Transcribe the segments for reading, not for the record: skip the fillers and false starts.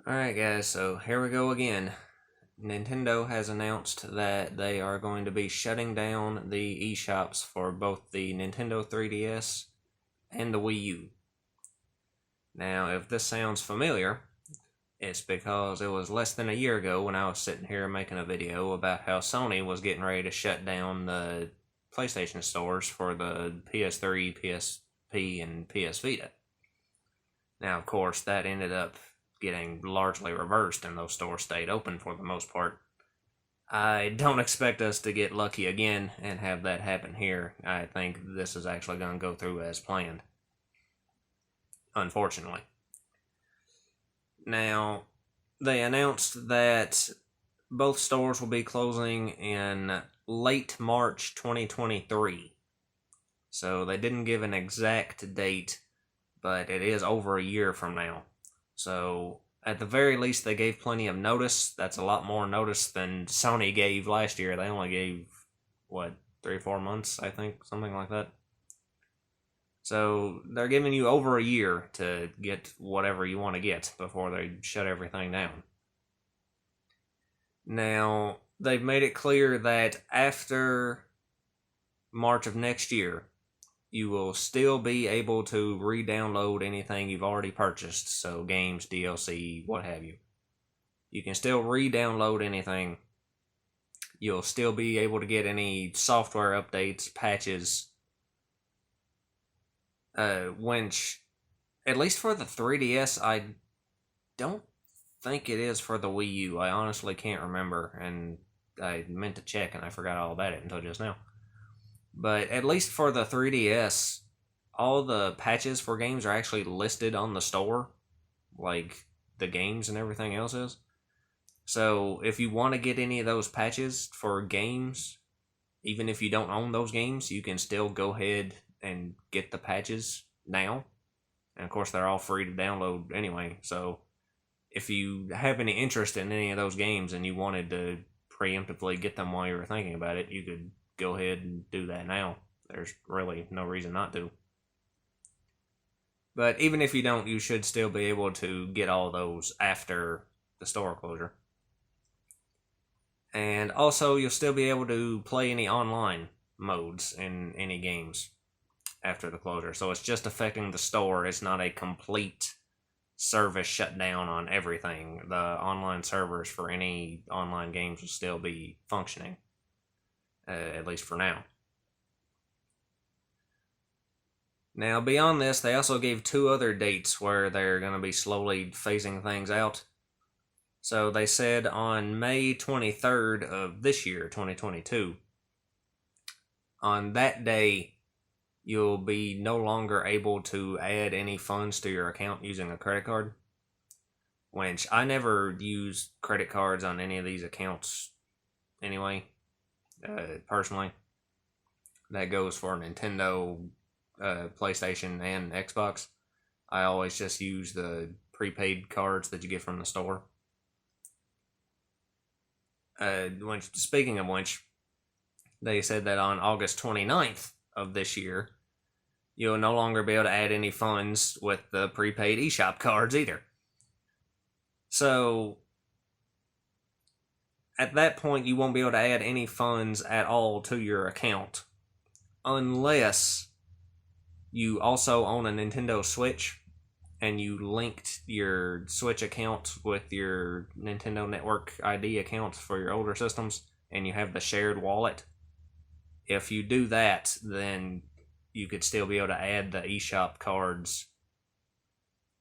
Alright guys, so here we go again. Nintendo has announced that they are going to be shutting down the eShops for both the Nintendo 3DS and the Wii U. Now, if this sounds familiar, it's because it was less than a year ago when I was sitting here making a video about how Sony was getting ready to shut down the PlayStation stores for the PS3, PSP, and PS Vita. Now, of course, that ended up getting largely reversed and those stores stayed open for the most part. I don't expect us to get lucky again and have that happen here. I think this is actually going to go through as planned, unfortunately. Now, they announced that both stores will be closing in late March 2023. So they didn't give an exact date, but it is over a year from now. So, at the very least, they gave plenty of notice. That's a lot more notice than Sony gave last year. They only gave, 3 or 4 months, I think, something like that. So, they're giving you over a year to get whatever you want to get before they shut everything down. Now, they've made it clear that after March of next year, you will still be able to re-download anything you've already purchased, so games, DLC, what have you. You can still re-download anything. You'll still be able to get any software updates, patches, which, at least for the 3DS, I don't think it is for the Wii U. I honestly can't remember, and I meant to check and I forgot all about it until just now. But at least for the 3DS, all the patches for games are actually listed on the store, like the games and everything else is. So if you want to get any of those patches for games, even if you don't own those games, you can still go ahead and get the patches now. And of course, they're all free to download anyway. So if you have any interest in any of those games and you wanted to preemptively get them while you were thinking about it, you could go ahead and do that now. There's really no reason not to. But even if you don't, you should still be able to get all those after the store closure. And also, you'll still be able to play any online modes in any games after the closure. So it's just affecting the store. It's not a complete service shutdown on everything. The online servers for any online games will still be functioning. At least for now. Now, beyond this, they also gave 2 other dates where they're going to be slowly phasing things out. So they said on May 23rd of this year, 2022, on that day, you'll be no longer able to add any funds to your account using a credit card. Which I never use credit cards on any of these accounts anyway. Personally, that goes for Nintendo, PlayStation, and Xbox. I always just use the prepaid cards that you get from the store. Speaking of which, they said that on August 29th of this year, you'll no longer be able to add any funds with the prepaid eShop cards either. So at that point, you won't be able to add any funds at all to your account unless you also own a Nintendo Switch and you linked your Switch account with your Nintendo Network ID account for your older systems and you have the shared wallet. If you do that, then you could still be able to add the eShop cards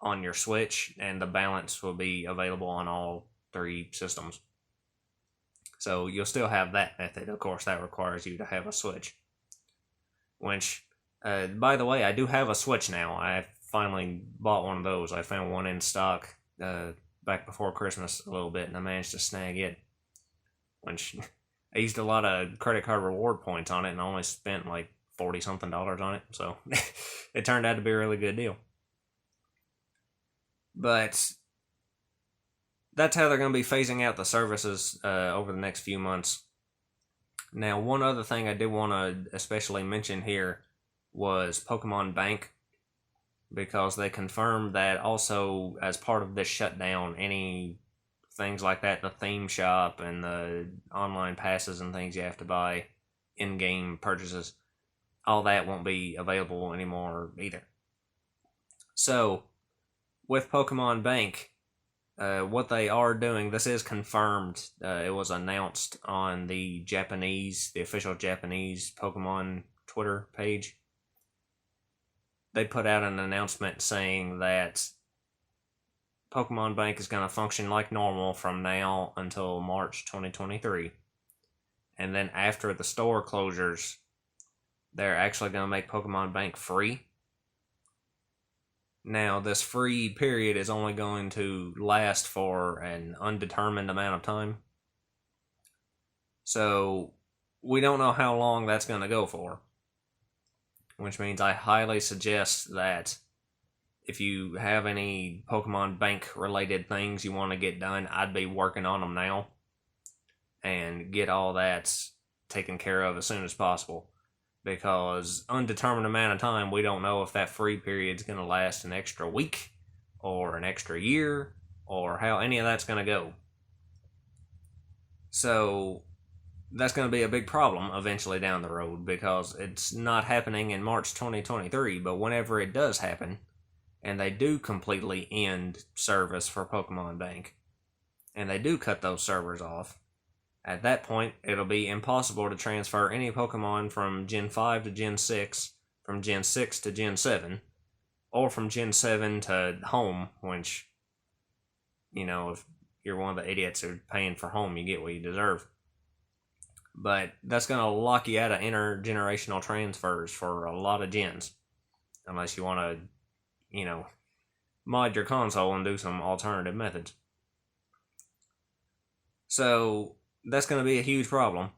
on your Switch and the balance will be available on all 3 systems. So you'll still have that method. Of course, that requires you to have a Switch. Which, by the way, I do have a Switch now. I finally bought one of those. I found one in stock back before Christmas a little bit, and I managed to snag it. Which, I used a lot of credit card reward points on it, and I only spent like $40-something on it. So, it turned out to be a really good deal. But that's how they're going to be phasing out the services over the next few months. Now, one other thing I did want to especially mention here was Pokemon Bank. because they confirmed that also as part of this shutdown, any things like that, the theme shop and the online passes and things you have to buy, in-game purchases, all that won't be available anymore either. So, with Pokemon Bank, what they are doing, this is confirmed. It was announced on the official Japanese Pokemon Twitter page. They put out an announcement saying that Pokemon Bank is going to function like normal from now until March 2023. And then after the store closures, they're actually going to make Pokemon Bank free. Now, this free period is only going to last for an undetermined amount of time. So, we don't know how long that's going to go for. Which means I highly suggest that if you have any Pokemon Bank related things you want to get done, I'd be working on them now and get all that taken care of as soon as possible. Because undetermined amount of time, we don't know if that free period's going to last an extra week or an extra year or how any of that's going to go. So that's going to be a big problem eventually down the road, because it's not happening in March 2023, but whenever it does happen, and they do completely end service for Pokemon Bank, and they do cut those servers off, at that point, it'll be impossible to transfer any Pokemon from Gen 5 to Gen 6, from Gen 6 to Gen 7, or from Gen 7 to Home, which, if you're one of the idiots who are paying for Home, you get what you deserve. But that's going to lock you out of intergenerational transfers for a lot of gens. Unless you want to, mod your console and do some alternative methods. So, that's going to be a huge problem.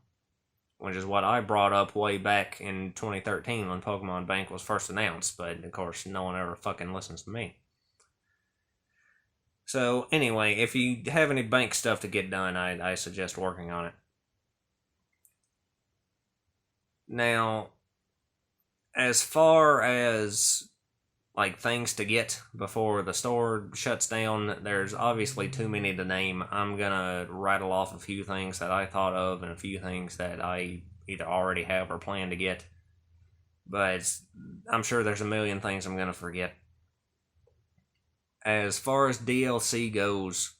Which is what I brought up way back in 2013 when Pokemon Bank was first announced. But, of course, no one ever fucking listens to me. So, anyway, if you have any bank stuff to get done, I suggest working on it. Now, as far as things to get before the store shuts down, there's obviously too many to name. I'm gonna rattle off a few things that I thought of and a few things that I either already have or plan to get. But I'm sure there's a million things I'm gonna forget. As far as DLC goes,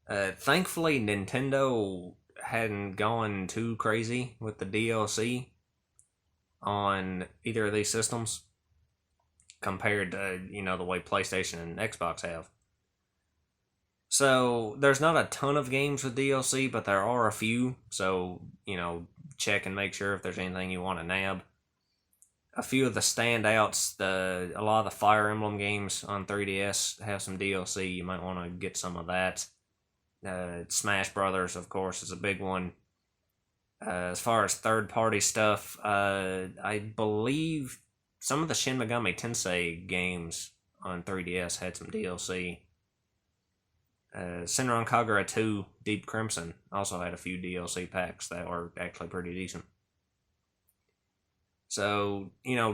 thankfully Nintendo hadn't gone too crazy with the DLC on either of these systems compared to, the way PlayStation and Xbox have. So, there's not a ton of games with DLC, but there are a few, so, check and make sure if there's anything you want to nab. A few of the standouts, a lot of the Fire Emblem games on 3DS have some DLC, you might want to get some of that. Smash Brothers, of course, is a big one. As far as third-party stuff, I believe some of the Shin Megami Tensei games on 3DS had some DLC. Senran Kagura 2 Deep Crimson also had a few DLC packs that were actually pretty decent. So,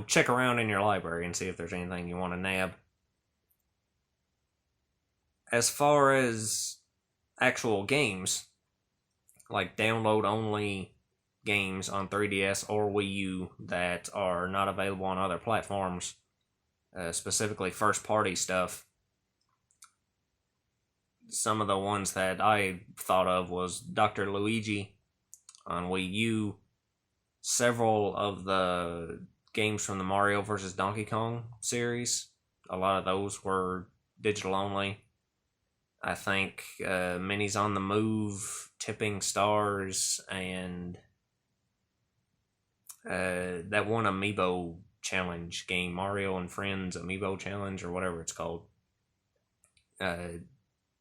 check around in your library and see if there's anything you want to nab. As far as actual games, like download-only games on 3DS or Wii U that are not available on other platforms, specifically first-party stuff. Some of the ones that I thought of was Dr. Luigi on Wii U, several of the games from the Mario vs. Donkey Kong series. A lot of those were digital only. I think Minis on the Move, Tipping Stars, and that one Amiibo challenge game, Mario and Friends Amiibo Challenge, or whatever it's called.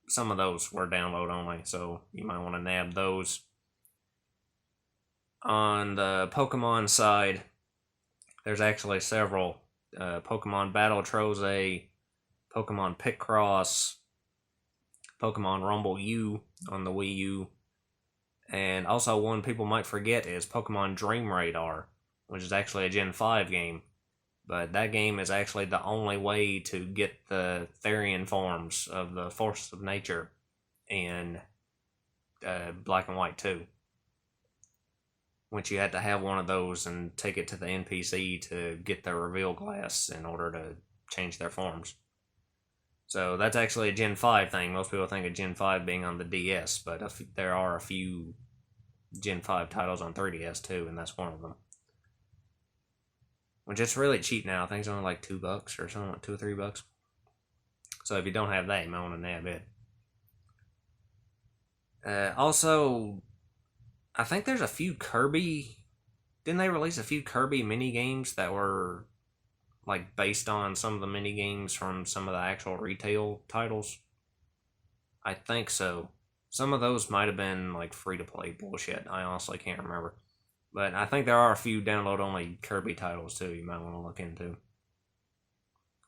Some of those were download only, so you might want to nab those. On the Pokemon side, there's actually several. Pokemon Battle Trose, Pokemon Picross, Pokemon Rumble U on the Wii U, and also one people might forget is Pokemon Dream Radar, which is actually a Gen 5 game. But that game is actually the only way to get the Therian forms of the forces of nature in Black and White 2. Which you had to have one of those and take it to the NPC to get the reveal glass in order to change their forms. So that's actually a Gen 5 thing. Most people think of Gen 5 being on the DS, but there are a few Gen 5 titles on 3DS too, and that's one of them. Which it's really cheap now. I think it's only like $2 or something, like $2 or $3. So if you don't have that, you might want to nab it. Also, I think there's a few Kirby. Didn't they release a few Kirby mini games that were like based on some of the mini games from some of the actual retail titles? I think so. Some of those might have been like free to play bullshit. I honestly can't remember. But I think there are a few download only Kirby titles too you might want to look into.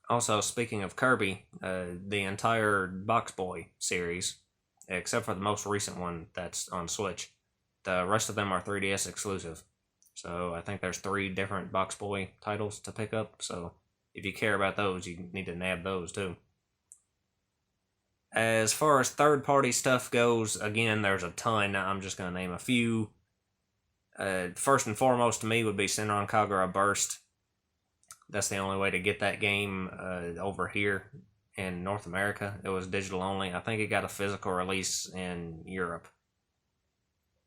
Also, speaking of Kirby, the entire Box Boy series, except for the most recent one that's on Switch, the rest of them are 3DS exclusive. So I think there's 3 different Box Boy titles to pick up. So if you care about those, you need to nab those too. As far as third-party stuff goes, again, there's a ton. I'm just going to name a few. First and foremost to me would be Senran Kagura Burst. That's the only way to get that game over here in North America. It was digital only. I think it got a physical release in Europe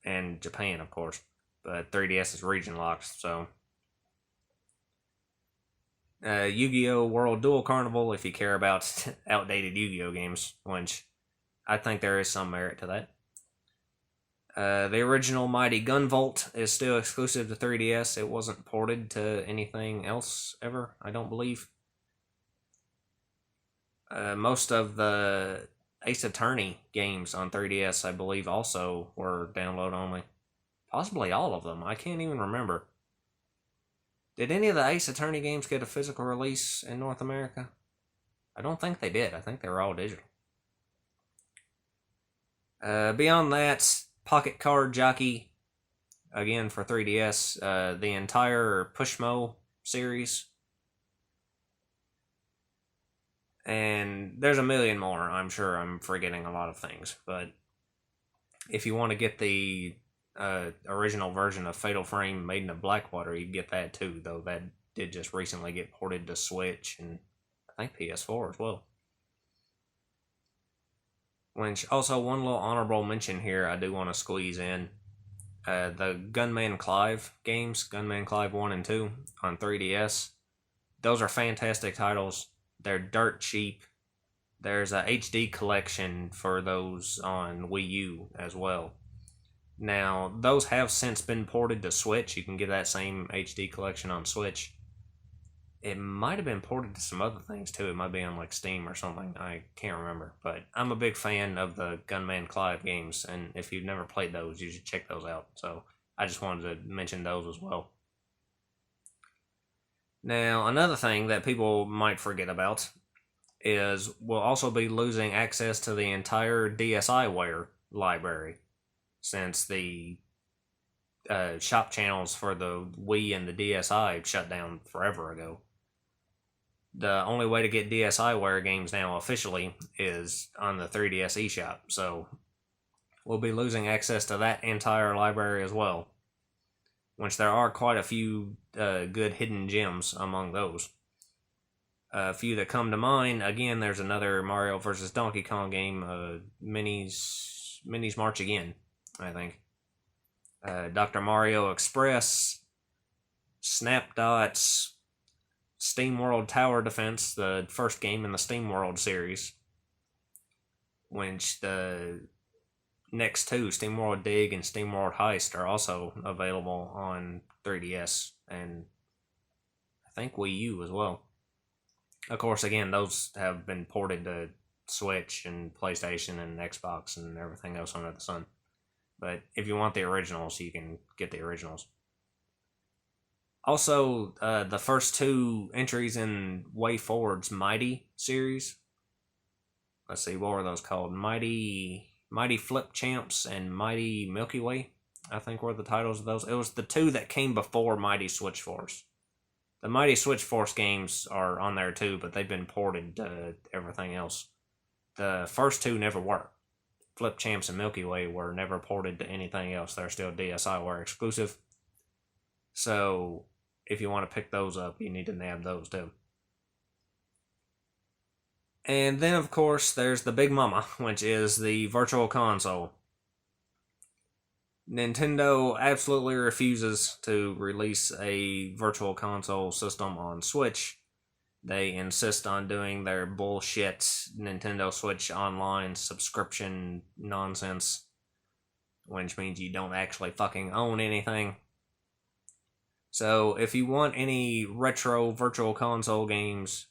and Japan, of course, but 3DS is region locked. So Yu-Gi-Oh! World Duel Carnival, if you care about outdated Yu-Gi-Oh! Games, which I think there is some merit to that. The original Mighty Gunvolt is still exclusive to 3DS. It wasn't ported to anything else ever, I don't believe. Most of the Ace Attorney games on 3DS, I believe, also were download only. Possibly all of them. I can't even remember. Did any of the Ace Attorney games get a physical release in North America? I don't think they did. I think they were all digital. Beyond that, Pocket Card Jockey, again for 3DS, the entire Pushmo series. And there's a million more. I'm sure I'm forgetting a lot of things. But if you want to get the original version of Fatal Frame Maiden of Blackwater, you can get that too, though that did just recently get ported to Switch and I think PS4 as well. Which, also, one little honorable mention here I do want to squeeze in. The Gunman Clive games, Gunman Clive 1 and 2 on 3DS. Those are fantastic titles. They're dirt cheap. There's a HD collection for those on Wii U as well. Now, those have since been ported to Switch. You can get that same HD collection on Switch. It might have been ported to some other things too. It might be on like Steam or something. I can't remember. But I'm a big fan of the Gunman Clive games, and if you've never played those, you should check those out. So I just wanted to mention those as well. Now, another thing that people might forget about is we'll also be losing access to the entire DSiWare library, since the shop channels for the Wii and the DSi shut down forever ago. The only way to get DSiWare games now officially is on the 3DS eShop, so we'll be losing access to that entire library as well, which there are quite a few good hidden gems among those. A few that come to mind, again, there's another Mario vs. Donkey Kong game, Minis March Again, I think. Dr. Mario Express, Snapdots, Steam World Tower Defense, the first game in the Steam World series, which the next two, Steam World Dig and Steam World Heist, are also available on 3DS and I think Wii U as well. Of course, again, those have been ported to Switch and PlayStation and Xbox and everything else under the sun. But if you want the originals, you can get the originals. Also, the first 2 entries in Way Forward's Mighty series. Let's see, what were those called? Mighty Flip Champs and Mighty Milky Way, I think were the titles of those. It was the 2 that came before Mighty Switch Force. The Mighty Switch Force games are on there too, but they've been ported to everything else. The first two never were. Flip Champs and Milky Way were never ported to anything else. They're still DSiWare exclusive. So if you want to pick those up, you need to nab those too. And then, of course, there's the big mama, which is the Virtual Console. Nintendo absolutely refuses to release a Virtual Console system on Switch. They insist on doing their bullshit Nintendo Switch Online subscription nonsense, which means you don't actually fucking own anything. So if you want any retro Virtual Console games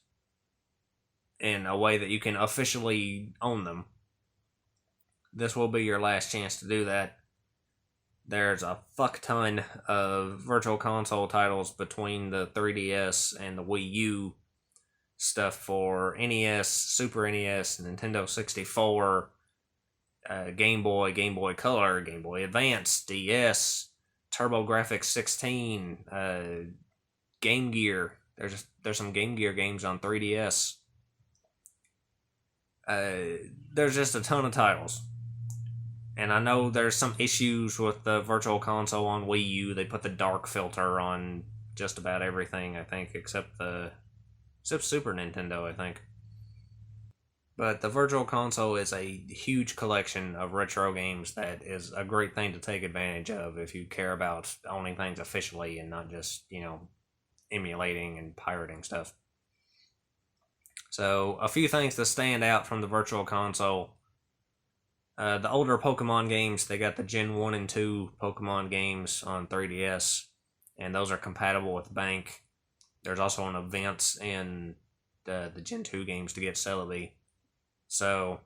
in a way that you can officially own them, this will be your last chance to do that. There's a fuck ton of Virtual Console titles between the 3DS and the Wii U. Stuff for NES, Super NES, Nintendo 64, Game Boy, Game Boy Color, Game Boy Advance, DS, TurboGrafx 16, Game Gear. There's some Game Gear games on 3DS. There's just a ton of titles. And I know there's some issues with the Virtual Console on Wii U. They put the dark filter on just about everything, I think, except Super Nintendo, I think. But the Virtual Console is a huge collection of retro games that is a great thing to take advantage of if you care about owning things officially and not just, emulating and pirating stuff. So, a few things to stand out from the Virtual Console. The older Pokemon games, they got the Gen 1 and 2 Pokemon games on 3DS, and those are compatible with Bank. There's also an event in the Gen 2 games to get Celebi. So,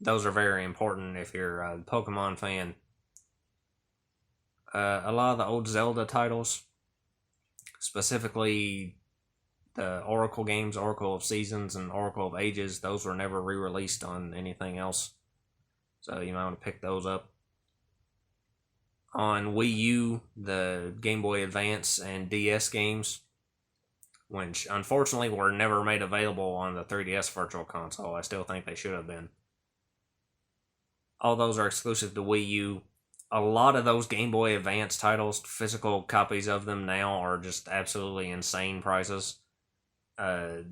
those are very important if you're a Pokemon fan. A lot of the old Zelda titles, specifically the Oracle games, Oracle of Seasons and Oracle of Ages, those were never re-released on anything else. So you might want to pick those up. On Wii U, the Game Boy Advance and DS games, which unfortunately were never made available on the 3DS Virtual Console. I still think they should have been. All those are exclusive to Wii U. A lot of those Game Boy Advance titles, physical copies of them now, are just absolutely insane prices. The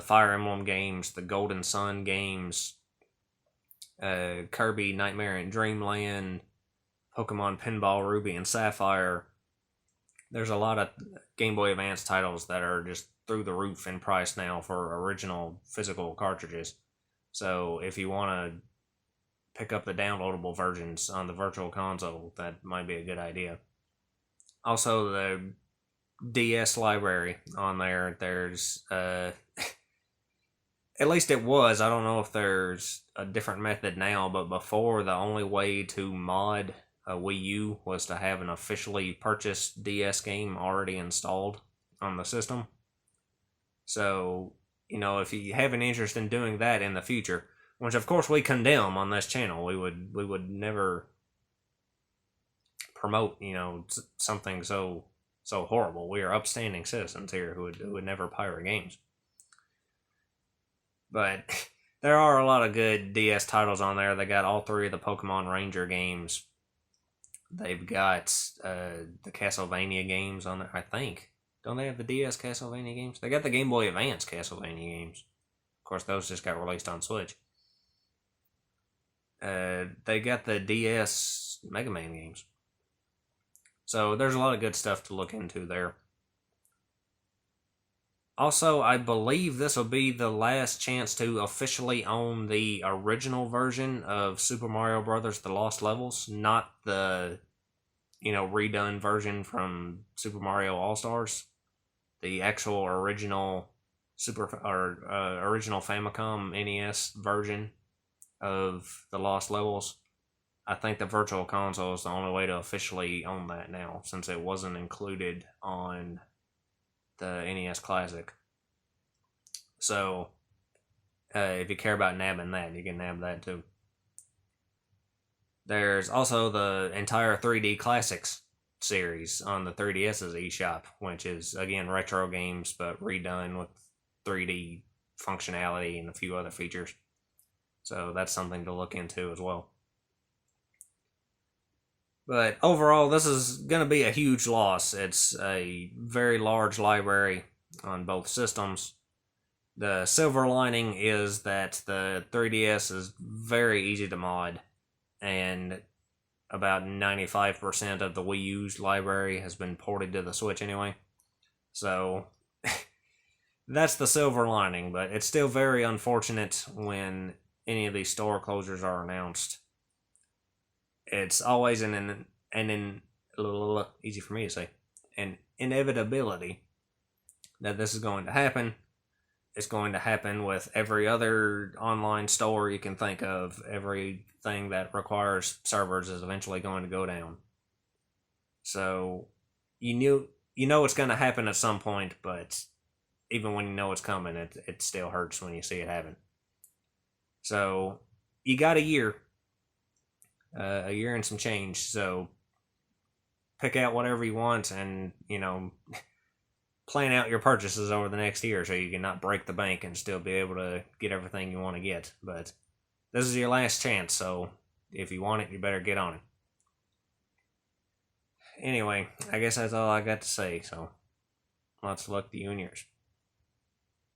Fire Emblem games, the Golden Sun games, Kirby Nightmare in Dreamland, Pokemon Pinball Ruby and Sapphire. There's a lot of Game Boy Advance titles that are just through the roof in price now for original physical cartridges. So if you want to pick up the downloadable versions on the Virtual Console, that might be a good idea. Also, the DS library on there's at least it was, I don't know if there's a different method now, but before, the only way to mod a Wii U was to have an officially purchased DS game already installed on the system. So, if you have an interest in doing that in the future, which of course we condemn on this channel, we would never promote, something so horrible. We are upstanding citizens here who would never pirate games. But there are a lot of good DS titles on there. They got all three of the Pokemon Ranger games. They've got the Castlevania games on there, I think. Don't they have the DS Castlevania games? They got the Game Boy Advance Castlevania games. Of course, those just got released on Switch. They got the DS Mega Man games. So there's a lot of good stuff to look into there. Also, I believe this will be the last chance to officially own the original version of Super Mario Bros. The Lost Levels, not the, redone version from Super Mario All-Stars. The actual original original Famicom NES version of the Lost Levels. I think the Virtual Console is the only way to officially own that now, since it wasn't included on the NES Classic. So, if you care about nabbing that, you can nab that too. There's also the entire 3D Classics series on the 3DS's eShop, which is again retro games but redone with 3D functionality and a few other features. So that's something to look into as well. But overall, this is going to be a huge loss. It's a very large library on both systems. The silver lining is that the 3DS is very easy to mod, and about 95% of the Wii U's library has been ported to the Switch anyway. So that's the silver lining, but it's still very unfortunate when any of these store closures are announced. It's always easy for me to say, an inevitability that this is going to happen. It's going to happen with every other online store you can think of. Everything that requires servers is eventually going to go down. So you know it's going to happen at some point, but even when you know it's coming, it still hurts when you see it happen. So you got a year and some change. So pick out whatever you want, and plan out your purchases over the next year so you can not break the bank and still be able to get everything you want to get. But this is your last chance, so if you want it, you better get on it. Anyway, I guess that's all I got to say. So lots of luck to you and yours.